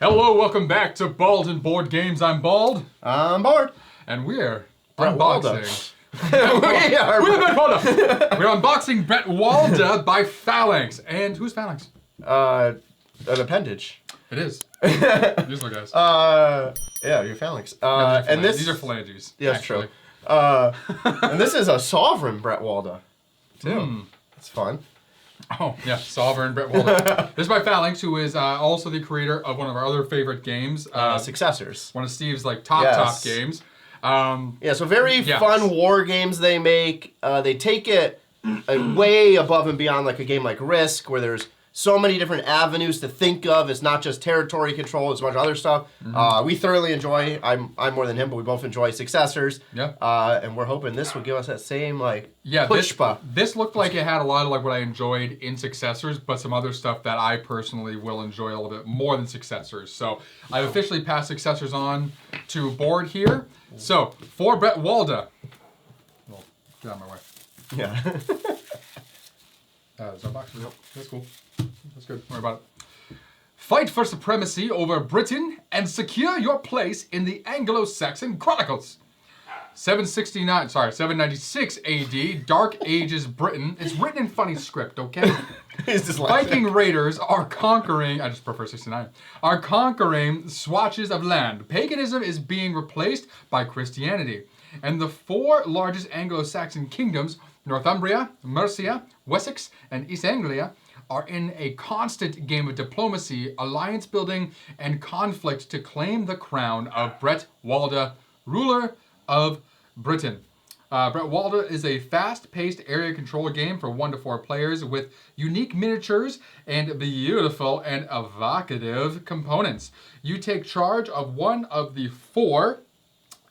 Hello, welcome back to Bald and Board Games. I'm Bald. I'm Board. And we're Bretwalda. unboxing. We're unboxing Bretwalda by Phalanx. And who's Phalanx? An appendage. It is. These are guys. Yeah, your Phalanx. And these are phalanges. Yeah, that's true. And this is a sovereign Bretwalda, too. It's fun. Oh, yeah, Sovereign Bretwalda. This is by Phalanx, who is also the creator of one of our other favorite games. Successors. One of Steve's top games. Yeah, so very fun war games they make. They take it way above and beyond like a game like Risk, where there's so many different avenues to think of. It's not just territory control, it's a bunch of other stuff. We thoroughly enjoy, I'm more than him, but we both enjoy Successors. Yeah. And we're hoping this will give us that same pushpa. This looked like it had a lot of what I enjoyed in Successors, but some other stuff that I personally will enjoy a little bit more than Successors. So I've officially passed Successors on to Board here. So for Bretwalda, well, get out of my way. Yeah. There's no box. Nope. That's cool. That's good. Don't worry about it. Fight for supremacy over Britain and secure your place in the Anglo-Saxon Chronicles. 796 AD, Dark Ages Britain. It's written in funny script, okay? Viking raiders are conquering, I just prefer 69, are conquering swatches of land. Paganism is being replaced by Christianity. And the four largest Anglo-Saxon kingdoms, Northumbria, Mercia, Wessex, and East Anglia, are in a constant game of diplomacy, alliance building, and conflict to claim the crown of Bretwalda, ruler of Britain. Bretwalda is a fast-paced area control game for 1 to 4 players with unique miniatures and beautiful and evocative components. You take charge of one of the 4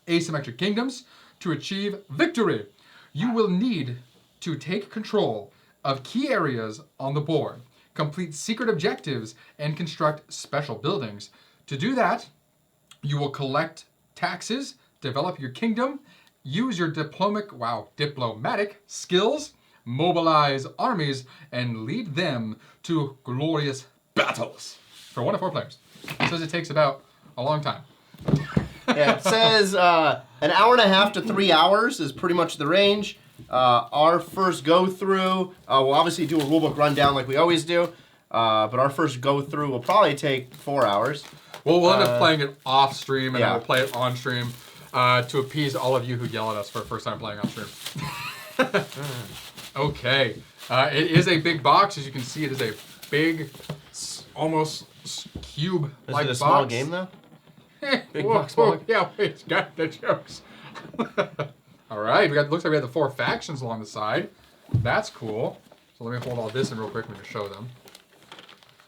asymmetric kingdoms to achieve victory. You will need to take control of key areas on the board, complete secret objectives, and construct special buildings. To do that, you will collect taxes, develop your kingdom, use your diplomatic skills, mobilize armies, and lead them to glorious battles. For 1 to 4 players. It says it takes about a long time. Yeah, it says an hour and a half to 3 hours is pretty much the range. Our first go-through, we'll obviously do a rulebook rundown like we always do, but our first go-through will probably take 4 hours. Well, we'll end up playing it off-stream, and then we'll play it on-stream to appease all of you who yell at us for the first time playing on-stream. Okay. It is a big box. As you can see, it is a big, almost cube-like box. Is it a small game, though? Big box, small. Yeah, it's got the jokes. All right, looks like we have the 4 factions along the side. That's cool. So let me hold all this in real quick and we can show them.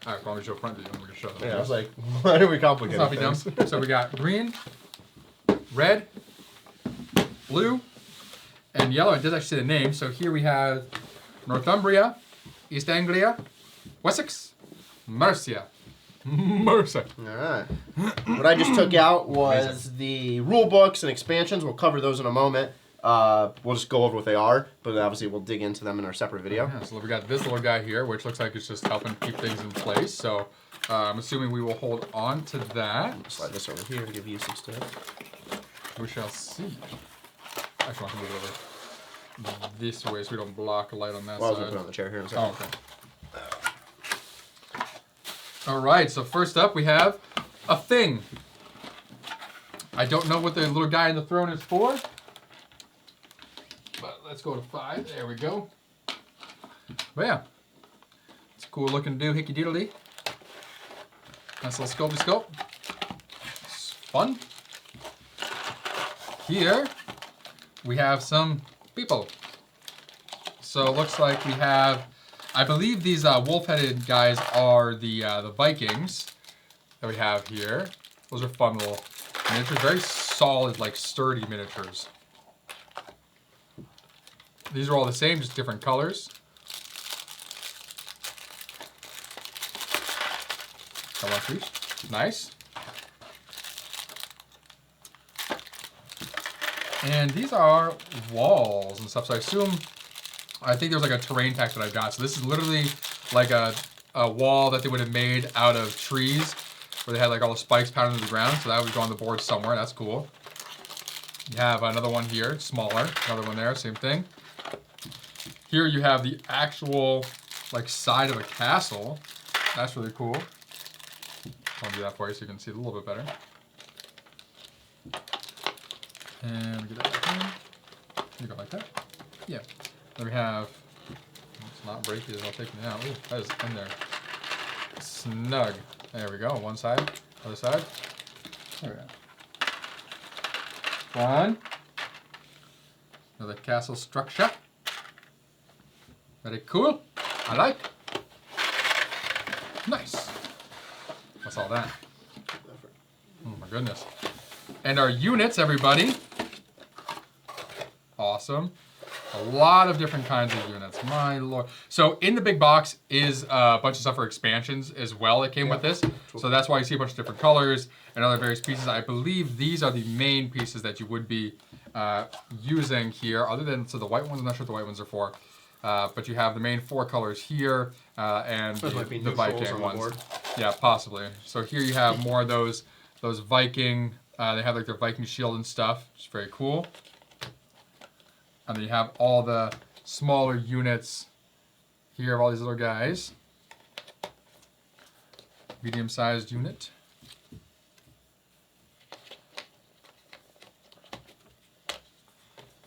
All right, probably show front view and we can show them. Yeah, I was like, why do we complicate things? So we got green, red, blue, and yellow. It does actually say the name. So here we have Northumbria, East Anglia, Wessex, Mercia. Mercia. All right. What I just took out was the rule books and expansions. We'll cover those in a moment. We'll just go over what they are, but obviously we'll dig into them in our separate video. Yeah, so we got this little guy here, which looks like it's just helping keep things in place. So I'm assuming we will hold on to that. Slide this over here to give usage to it. We shall see. Actually, I can move it over this way so we don't block a light on that well, side. I was going to put it on the chair here in a second. Oh, okay. All right, so first up we have a thing. I don't know what the little guy in the throne is for, but let's go to 5. There we go. But yeah, it's a cool looking dude, hickey doodle-dee. Nice little scopey scope. It's fun. Here we have some people. So it looks like we have, I believe these wolf-headed guys are the Vikings that we have here. Those are fun little miniatures, very solid, like sturdy miniatures. These are all the same, just different colors. Nice. And these are walls and stuff, so I think there's like a terrain pack that I got. So this is literally like a wall that they would have made out of trees where they had like all the spikes pounding to the ground, so that would go on the board somewhere. That's cool. You have another one here, smaller. Another one there, same thing. Here you have the actual like side of a castle. That's really cool. I'll do that for you so you can see it a little bit better. And get that back in. You go like that. Yeah. Then we have, it's not breaky, I'll take it out. Ooh, that is in there. Snug. There we go. One side, other side. There we go. One. Another castle structure. Very cool. I like. Nice. What's all that? Oh my goodness. And our units, everybody. Awesome. A lot of different kinds of units. My lord. So in the big box is a bunch of stuff for expansions as well that came with this. So that's why you see a bunch of different colors and other various pieces. I believe these are the main pieces that you would be using here, other than the white ones. I'm not sure what the white ones are for. But you have the main 4 colors here and the Viking ones. Yeah, possibly. So here you have more of those Viking. They have like their Viking shield and stuff, which is very cool. And then you have all the smaller units here of all these little guys. Medium-sized unit.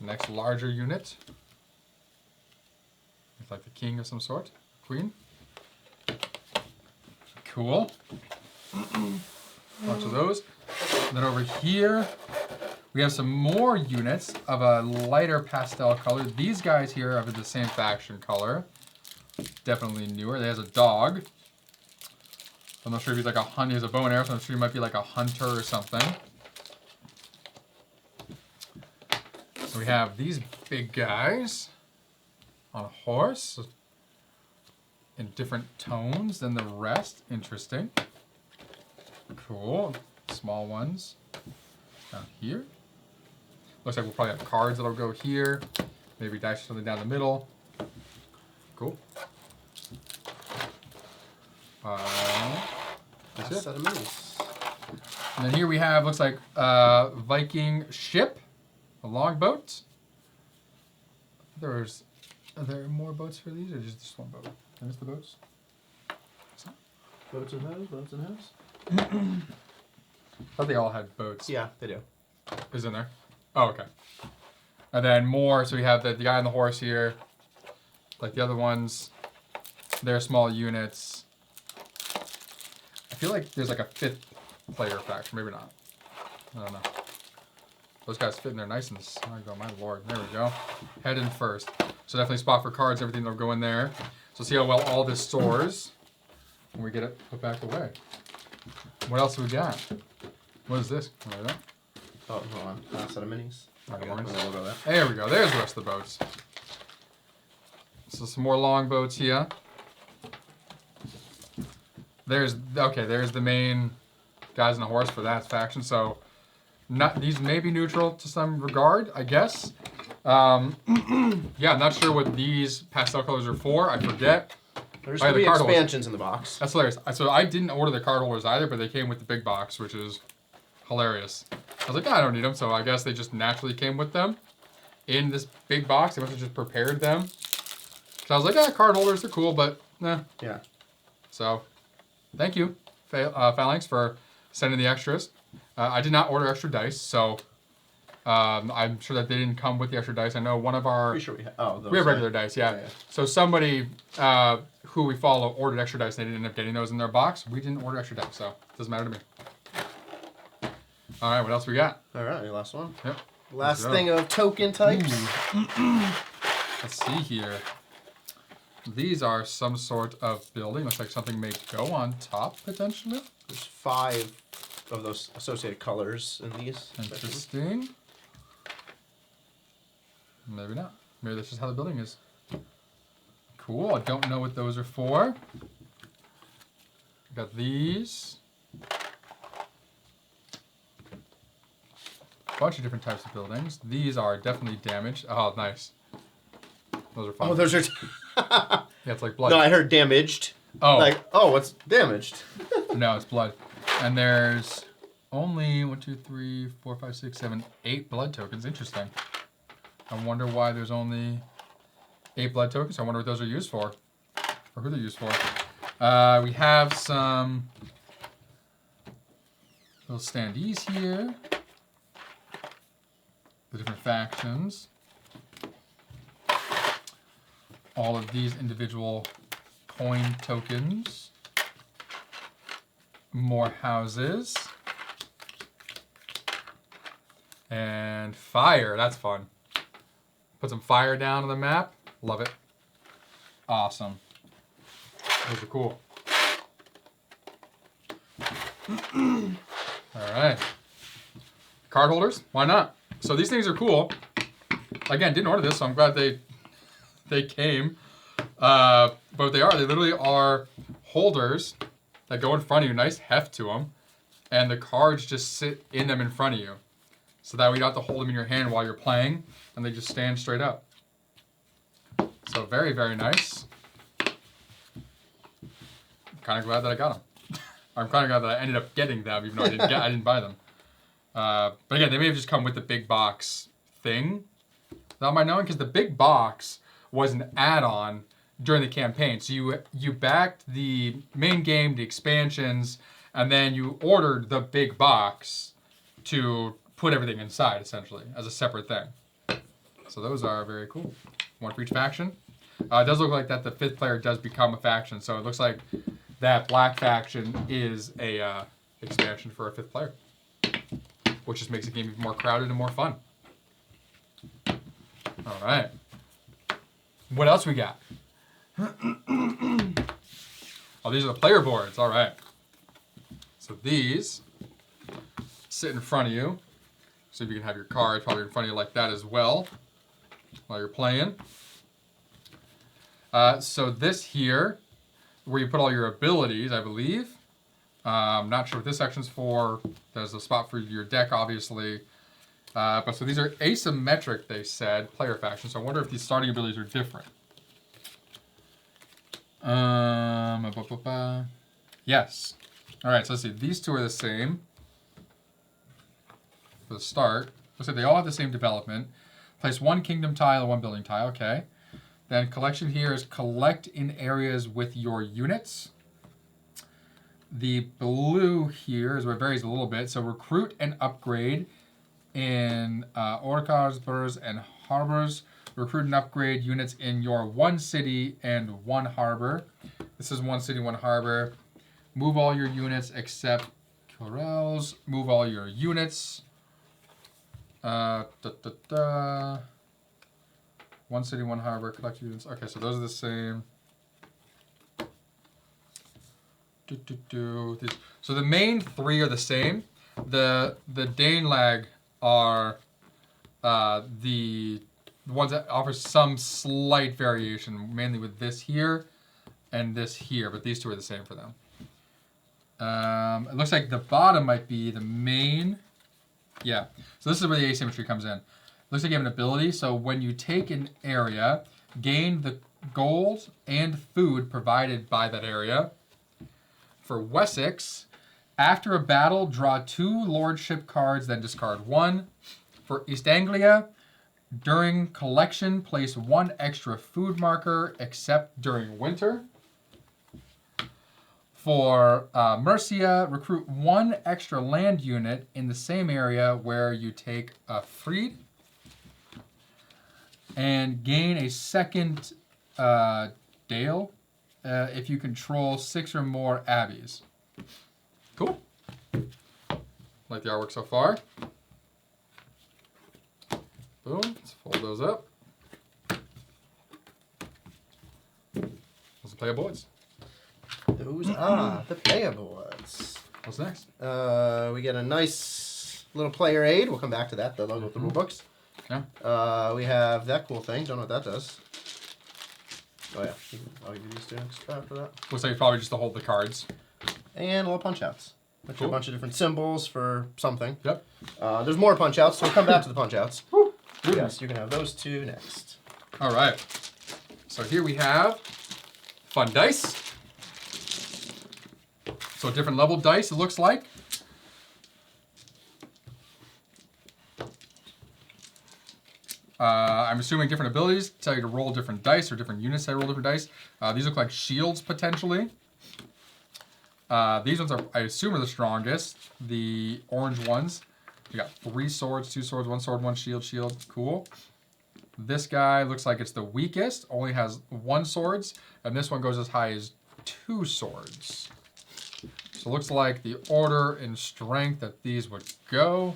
Next larger unit. It's like the king of some sort. Queen. Cool. Bunch of those. And then over here, we have some more units of a lighter pastel color. These guys here are of the same faction color. Definitely newer. There's a dog. I'm not sure if he's like a hunter. He has a bow and arrow, so I'm sure he might be like a hunter or something. So we have these big guys on a horse in different tones than the rest. Interesting. Cool. Small ones down here. Looks like we'll probably have cards that'll go here. Maybe dash something down the middle. Cool. That's it. Set of minis. And then here we have, looks like Viking ship, a longboat. Are there more boats for these, or just this one boat? There's the boats. Boats and hoes, boats and hoes. I thought they all had boats. Yeah, they do. Is in there? Oh, okay. And then more, so we have the guy on the horse here. Like the other ones, they're small units. I feel like there's like a 5th player faction, maybe not. I don't know. Those guys fit in there nice and snug. Oh my lord, there we go. Head in first. So definitely spot for cards, everything that'll go in there. So see how well all this stores when we get it put back away. What else do we got? What is this? Oh, hold on. Last set of minis. There we go. There's the rest of the boats. So some more long boats here. There's the main guys on the horse for that faction. So these may be neutral to some regard, I guess. Yeah, I'm not sure what these pastel colors are for. I forget. There's going to be expansions in the box. That's hilarious. So I didn't order the card holders either, but they came with the big box, which is hilarious. I was like, I don't need them, so I guess they just naturally came with them in this big box. They must have just prepared them. So I was like, card holders are cool, but nah. Yeah. So, thank you, Phalanx, for sending the extras. I did not order extra dice, so I'm sure that they didn't come with the extra dice. I know one of our... Pretty sure we have... Oh, those we have regular dice, yeah. So somebody who we follow ordered extra dice, and they didn't end up getting those in their box. We didn't order extra dice, so it doesn't matter to me. All right, what else we got? All right, your last one. Yep. Last thing of token types. Let's see here. These are some sort of building. Looks like something may go on top, potentially. There's 5 of those associated colors in these. Interesting. Maybe not. Maybe that's just how the building is. Cool. I don't know what those are for. Got these. Bunch of different types of buildings. These are definitely damaged. Oh, nice. Those are fun. Oh, those are... Yeah, it's like blood. No, I heard damaged. Oh. Like, oh, what's damaged? No, it's blood. And there's only 1, 2, 3, 4, 5, 6, 7, 8 blood tokens. Interesting. I wonder why there's only 8 blood tokens. I wonder what those are used for. Or who they're used for. We have some little standees here. The different factions. All of these individual coin tokens. More houses. And fire. That's fun. Put some fire down on the map. Love it. Awesome. Those are cool. All right. Card holders. Why not? So these things are cool. Again, didn't order this, so I'm glad they came. But what they are, they literally are holders that go in front of you. Nice heft to them. And the cards just sit in them in front of you. So that way you don't have to hold them in your hand while you're playing. And they just stand straight up. So very, very nice. I'm kind of glad that I got them. I'm kind of glad that I ended up getting them, even though I didn't buy them. But again, they may have just come with the big box thing. Without my knowing, because the big box was an add-on during the campaign. So you backed the main game, the expansions, and then you ordered the big box to put everything inside, essentially, as a separate thing. So those are very cool. One for each faction. It does look like that the 5th player does become a faction, so it looks like that black faction is a expansion for a 5th player, which just makes the game even more crowded and more fun. All right. What else we got? Oh, these are the player boards. All right. So these sit in front of you. So you can have your cards probably in front of you like that as well while you're playing. So this here, where you put all your abilities, I believe. I'm not sure what this section's for. There's a spot for your deck, obviously. But so these are asymmetric, they said, player factions. So I wonder if these starting abilities are different. Yes. All right, so let's see. These two are the same. For the start. Looks like they all have the same development. Place 1 kingdom tile and 1 building tile. Okay. Then collection here is collect in areas with your units. The blue here is where it varies a little bit. So recruit and upgrade in Orcars, and harbors. Recruit and upgrade units in your 1 city and 1 harbor. This is 1 city, 1 harbor. Move all your units except corrals. Move all your units. 1 city, 1 harbor. Collect units. Okay, so those are the same. So the main 3 are the same. The Danelag are the ones that offer some slight variation, mainly with this here and this here, but these 2 are the same for them. It looks like the bottom might be the main. Yeah, so this is where the asymmetry comes in. Looks like you have an ability, so when you take an area, gain the gold and food provided by that area. For Wessex, after a battle, draw 2 lordship cards, then discard 1. For East Anglia, during collection, place 1 extra food marker, except during winter. For Mercia, recruit 1 extra land unit in the same area where you take a freed. And gain a 2nd Dale if you control 6 or more abbeys. Cool. Like the artwork so far. Boom. Let's fold those up. Those are player boards. Those are the player boards. What's next? We get a nice little player aid. We'll come back to that, the logo with the rule books. Yeah. We have that cool thing. Don't know what that does. Oh yeah, I'll give you these 2 extra after that. Looks like probably just to hold the cards. And little punch outs. Which are a bunch of different symbols for something. Yep. There's more punch outs, so we'll come back to the punch outs. Yes, you can have those 2 next. All right. So here we have fun dice, So different level dice, it looks like. I'm assuming different abilities tell you to roll different dice, or different units that roll different dice. These look like shields, potentially. These ones are, I assume, are the strongest. The orange ones. You got 3 swords, 2 swords, 1 sword, 1 shield, shield. Cool. This guy looks like it's the weakest, only has 1 swords, and this one goes as high as 2 swords. So it looks like the order and strength that these would go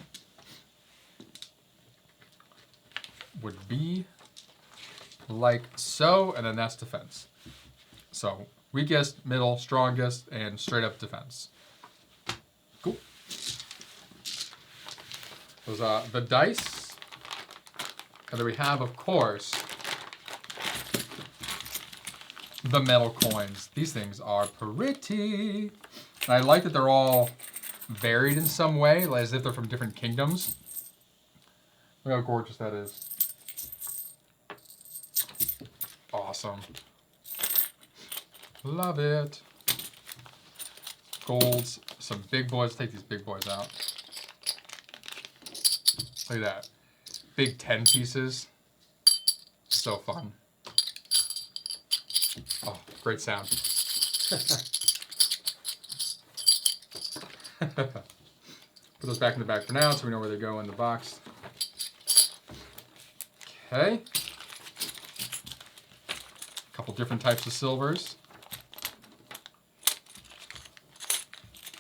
would be like so, and then that's defense. So weakest, middle, strongest, and straight up defense. Cool. Those are the dice. And then we have, of course, the metal coins. These things are pretty. And I like that they're all varied in some way, like as if they're from different kingdoms. Look how gorgeous that is. Awesome. Love it. Golds, some big boys. Let's take these big boys out. Look at that. Big 10 pieces. So fun. Oh, great sound. Put those back in the bag for now so we know where they go in the box. Okay. A couple different types of silvers.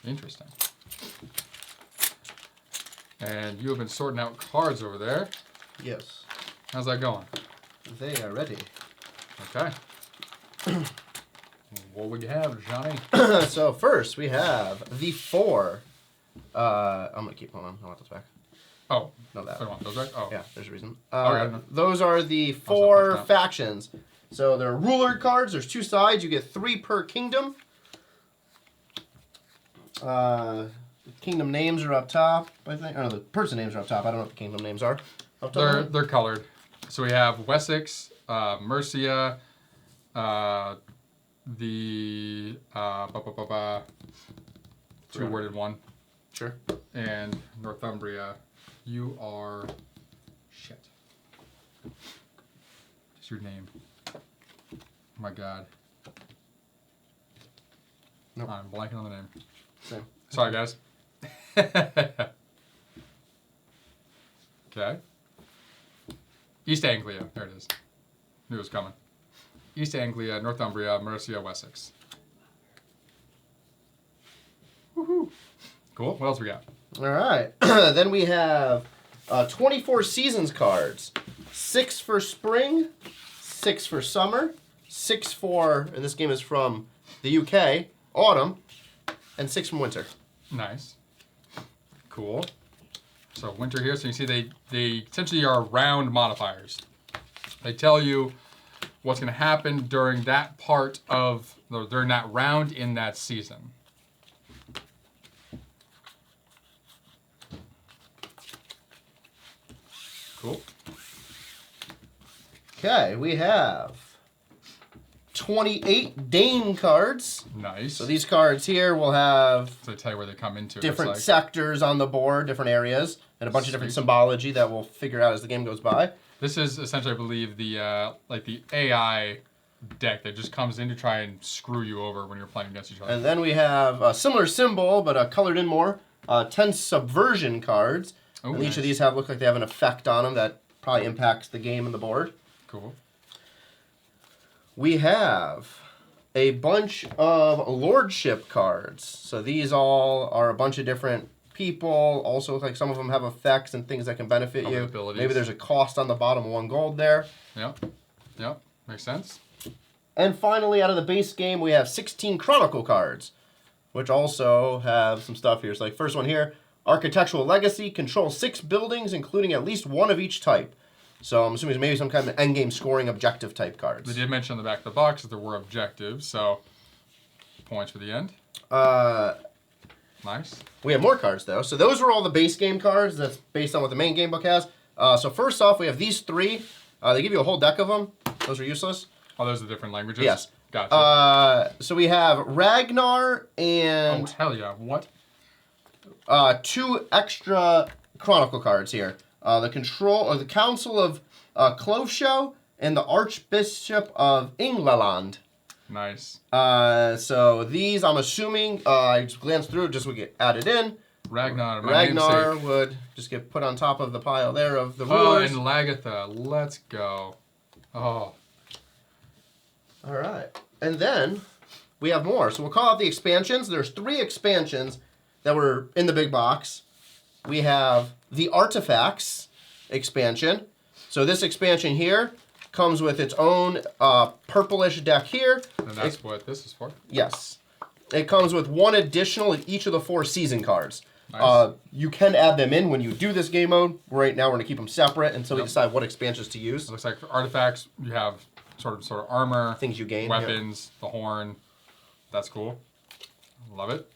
Interesting. And you have been sorting out cards over there. Yes. How's that going? They are ready. Okay. What would you have, Johnny? So first we have the 4. I'm gonna keep hold on. I want those back. Oh, no, that. I want those back. Oh, yeah. There's a reason. Okay. Those are the 4 factions. So they're ruler cards. There's 2 sides. You get 3 per kingdom. Kingdom names are up top, I think. Or no, the person names are up top. I don't know what the kingdom names are. They're colored. So we have Wessex, Mercia, the two-worded one. Sure. And Northumbria. You are shit. What's your name? Oh my god. Nope. I'm blanking on the name. Same. Sorry, guys. Okay. East Anglia. There it is. Knew it was coming. East Anglia, Northumbria, Mercia, Wessex. Woohoo. Cool. What else we got? All right. Then we have 24 seasons cards. 6 for spring, 6 for summer, 6 for, and this game is from the UK, autumn, and 6 from winter. Nice. Cool. So winter here, so you see they essentially are round modifiers. They tell you what's going to happen during that part of, during that round in that season. Cool. Okay, we have 28 Dane cards. Nice. So these cards here will have so they tell you where they come into. Different sectors on the board, different areas, and a bunch of different symbology that we'll figure out as the game goes by. This is essentially, I believe, the like the AI deck that just comes in to try and screw you over when you're playing against each other. And then we have a similar symbol, but colored in more. 10 subversion cards. Oh, and each of these look like they have an effect on them that probably impacts the game and the board. Cool. We have a bunch of lordship cards. So these all are a bunch of different people. Also, like some of them have effects and things that can benefit you. Abilities. Maybe there's a cost on the bottom, 1 gold there. Yep. Yep. Makes sense. And finally, out of the base game, we have 16 Chronicle cards, which also have some stuff here. So like first one here, Architectural Legacy, control 6 buildings, including at least 1 of each type. So I'm assuming it's maybe some kind of endgame scoring objective type cards. They did mention on the back of the box that there were objectives, so points for the end. Nice. We have more cards, though. So those were all the base game cards. That's based on what the main game book has. So first off, we have these 3. They give you a whole deck of them. Those are useless. Oh, those are different languages? Yes. Gotcha. So we have Ragnar and... Oh, hell yeah. What? 2 extra Chronicle cards here. The Council of Cloveshow and the Archbishop of England. Nice. So these, I'm assuming, I just glanced through, just would get added in. Ragnar would just get put on top of the pile there of the rulers. Oh, and Lagatha. Let's go. Oh. All right. And then we have more. So we'll call out the expansions. There's 3 expansions that were in the big box. We have the Artifacts expansion. So this expansion here comes with its own purplish deck here. And that's what this is for? Yes. It comes with 1 additional in each of the 4 season cards. Nice. You can add them in when you do this game mode. Right now we're going to keep them separate until we decide what expansions to use. It looks like for artifacts, you have sort of armor. Things you gain. Weapons, the horn. That's cool. Love it.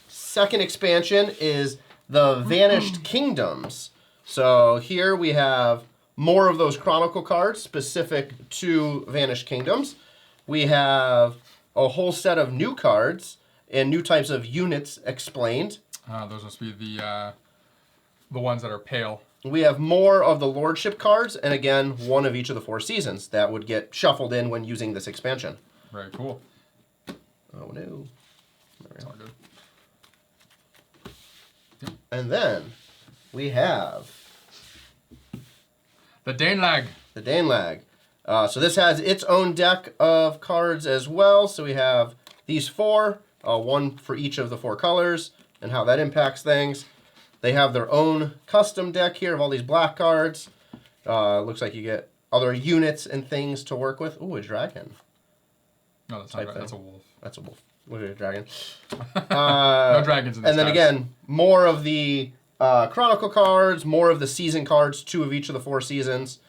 Second expansion is the Vanished Kingdoms. So here we have more of those Chronicle cards specific to Vanished Kingdoms. We have a whole set of new cards and new types of units explained. Those must be the ones that are pale. We have more of the Lordship cards, and again, 1 of each of the 4 seasons that would get shuffled in when using this expansion. Very cool. Oh no. It's all good. And then we have the Danelag. The Danelag. So this has its own deck of cards as well. So we have these 4, 1 for each of the 4 colors, and how that impacts things. They have their own custom deck here of all these black cards. Looks like you get other units and things to work with. Ooh, a dragon. No, that's not right. That's a wolf. That's a wolf. Look at a dragon. No dragons in this. And then again, more of the Chronicle cards, more of the season cards, 2 of each of the 4 seasons.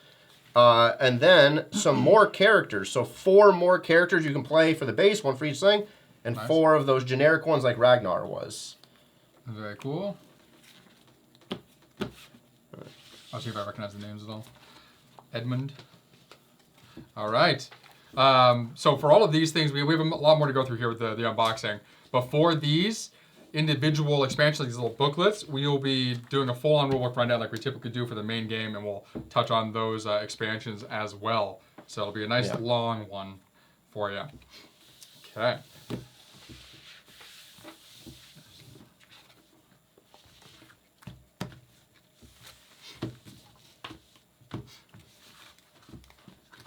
And then some more characters. So 4 more characters you can play for the base, 1 for each thing. And nice. 4 of those generic ones like Ragnar was. Very cool. I'll see if I recognize the names at all. Edmund. All right. So for all of these things, we have a lot more to go through here with the unboxing. But for these individual expansions, these little booklets, we will be doing a full-on rulebook rundown like we typically do for the main game, and we'll touch on those expansions as well. So it'll be a nice long one for you. Okay.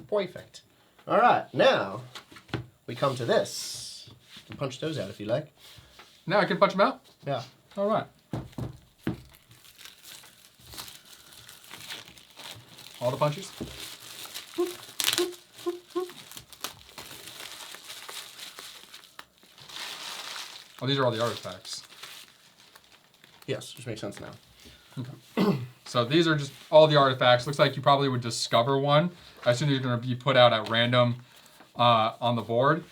Perfect. All right, now we come to this. You can punch those out if you like. Now I can punch them out? Yeah. All right. All the punches? Oh, these are all the artifacts. Yes, which makes sense now. Okay. So these are just all the artifacts. Looks like you probably would discover one as soon as you're going to be put out at random on the board.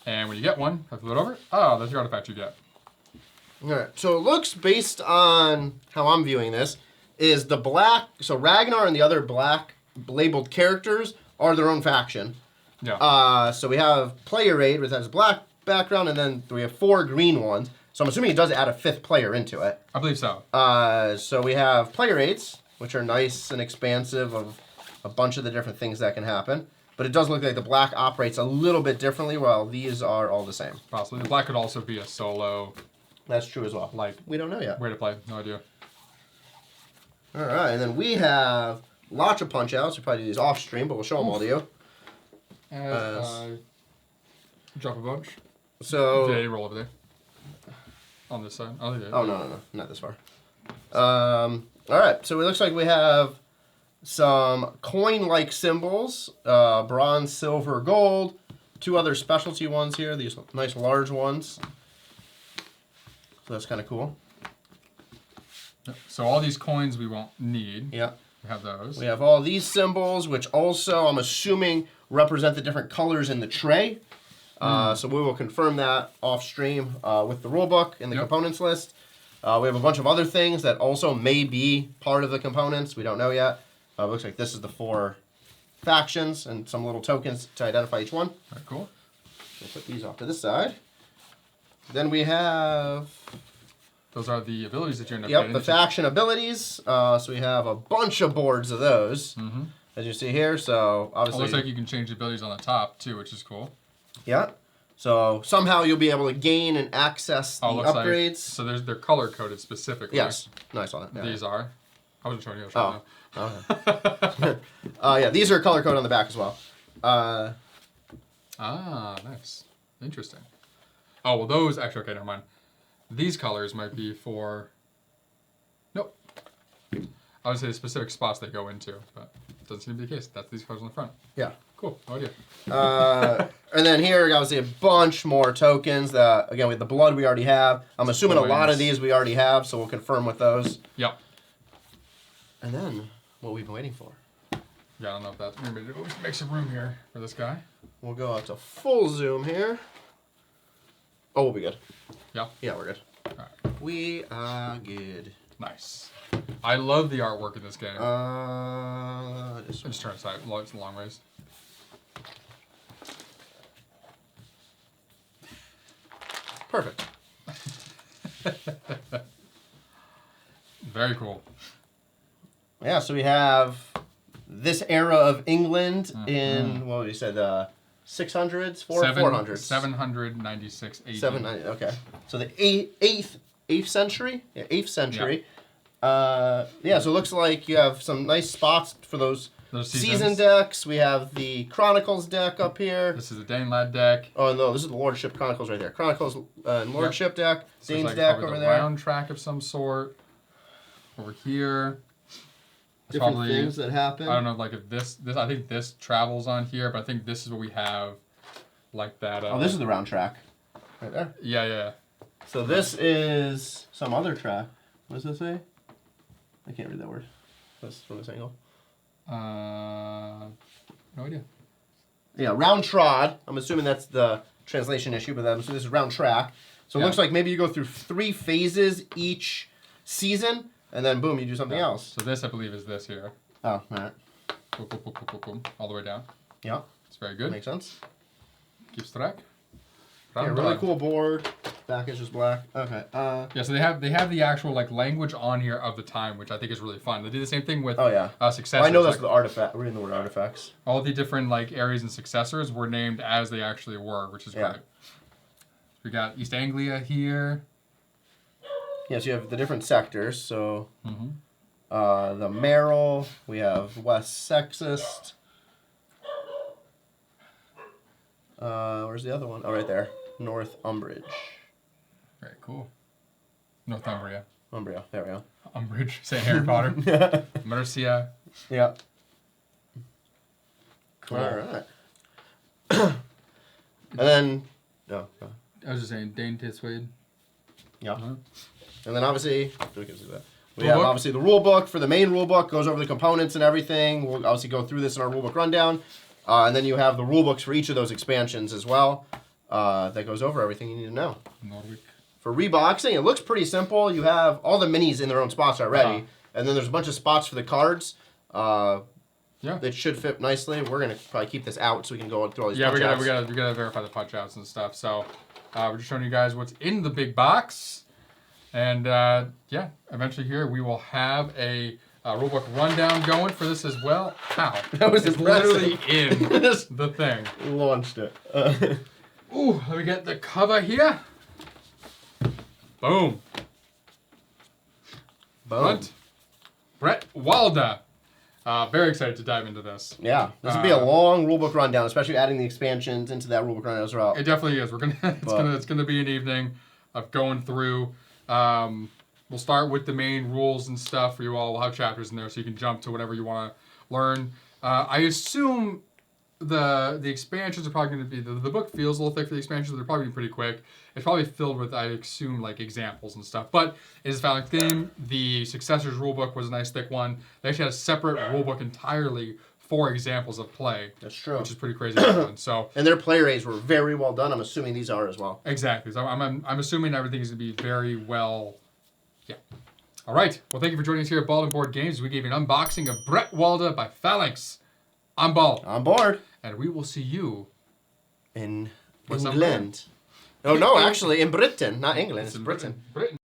And when you get one, I flip it over. Oh, that's the artifact you get. All right. So it looks, based on how I'm viewing this, is the black. So Ragnar and the other black labeled characters are their own faction. Yeah. So we have Player Aid, which has a black background, and then we have 4 green ones. So I'm assuming it does add a 5th player into it. I believe so. So we have Player Aids, which are nice and expansive of a bunch of the different things that can happen. But it does look like the black operates a little bit differently, while these are all the same. Possibly. The black could also be a solo. That's true as well. Like, we don't know yet. Way to play. No idea. All right, and then we have lots of punch outs. We'll probably do these off stream, but we'll show them all to you. Drop a bunch. So. Yeah, you roll over there. On this side. Oh, yeah. Oh, no. Not this far. All right. So it looks like we have some coin-like symbols. Bronze, silver, gold. 2 other specialty ones here. These nice large ones. So that's kind of cool. So all these coins we won't need. Yeah. We have those. We have all these symbols, which also, I'm assuming, represent the different colors in the tray. So we will confirm that off stream with the rulebook and the components list. We have a bunch of other things that also may be part of the components. We don't know yet. It looks like this is the 4 factions and some little tokens to identify each one. Very cool. We'll put these off to this side. Then we have... Those are the abilities that you end up getting. Yep, the faction abilities. So we have a bunch of boards of those, as you see here. So obviously... It looks like you can change the abilities on the top, too, which is cool. Yeah. So somehow you'll be able to gain and access the upgrades. So they're color-coded specifically. Yes. Nice on it. Yeah. These are. I wasn't showing you. I was okay. Yeah, these are color-coded on the back as well. Nice. Interesting. Oh, well, those... Actually, okay, never mind. These colors might be for... Nope. I would say the specific spots they go into, but it doesn't seem to be the case. That's these colors on the front. Yeah. Cool. No idea. And then here, obviously, a bunch more tokens. Again, with the blood we already have. I'm assuming a lot of these we already have, so we'll confirm with those. Yep. And then, what we've been waiting for. Yeah, I don't know if that's... Maybe make some room here for this guy. We'll go up to full zoom here. Oh, we'll be good. Yeah? Yeah, we're good. All right. We are good. Nice. I love the artwork in this game. Just turn it aside. It's a long ways. Perfect. Very cool. Yeah, so we have this era of England in, what you said, 600s? 400s? 796 AD. 790, okay. So the 8th century? Yeah, 8th century. Yeah, so it looks like you have some nice spots for those season decks. We have the Chronicles deck up here. This is the Danelad deck. Oh, no, this is the Lordship Chronicles right there. Chronicles and Lordship deck. Dane's like deck over there. Round track of some sort. Over here. Different things that happen. I don't know, like if this I think this travels on here, but I think this is what we have, like that. Oh, this is the round track, right there. Yeah. So this is some other track. What does this say? I can't read that word. That's from this angle. No idea. Yeah, round trod. I'm assuming that's the translation issue, but so this is round track. So it looks like maybe you go through 3 phases each season. And then, boom, you do something else. So this, I believe, is this here. Oh, all right. Boom, all the way down. Yeah. It's very good. Makes sense. Keeps track. Yeah, really cool board. Back is just black. Okay. Yeah, so they have the actual language on here of the time, which I think is really fun. They do the same thing with successors. Well, I know that's the artifact. We're in the word artifacts. All the different areas and successors were named as they actually were, which is great. We got East Anglia here. Yes, you have the different sectors. So, the Merrill. We have West Sexist. Where's the other one? Oh, right there. North Umbridge. Very cool. Northumbria. Umbria. There we go. Umbridge. Say Harry Potter. Mercia. Yeah. Cool. All right. And then, I was just saying, Dane Tiswade. Yeah. And then obviously, we have obviously the rule book for the main rule book, goes over the components and everything. We'll obviously go through this in our rule book rundown. And then you have the rule books for each of those expansions as well. That goes over everything you need to know. Nordic. For reboxing, it looks pretty simple. You have all the minis in their own spots already. And then there's a bunch of spots for the cards. That should fit nicely. We're going to probably keep this out so we can go through all these punch outs. we gotta verify the punch outs and stuff. So we're just showing you guys what's in the big box. And eventually here we will have a rulebook rundown going for this as well. How? That was literally in the thing. Launched it. Ooh, let me get the cover here. Boom. Bretwalda. Very excited to dive into this. Yeah, this will be a long rulebook rundown, especially adding the expansions into that rulebook rundown as well. It definitely is. It's gonna be an evening of going through. We'll start with the main rules and stuff for you all. We'll have chapters in there so you can jump to whatever you want to learn. I assume the expansions are probably going to be, the book feels a little thick for the expansions, but they're probably pretty quick. It's probably filled with, I assume, examples and stuff. But it is a Phalanx theme. The Successors rulebook was a nice thick one. They actually had a separate rulebook entirely for examples of play. That's true. Which is pretty crazy. So, and their player aids were very well done. I'm assuming these are as well. Exactly. So I'm assuming everything is going to be very well. Yeah. All right. Well, thank you for joining us here at Bald and Board Games. We gave you an unboxing of Bretwalda by Phalanx. On ball. On board. And we will see you in England. Oh, no, actually, in Britain. Not England. It's Britain. Britain.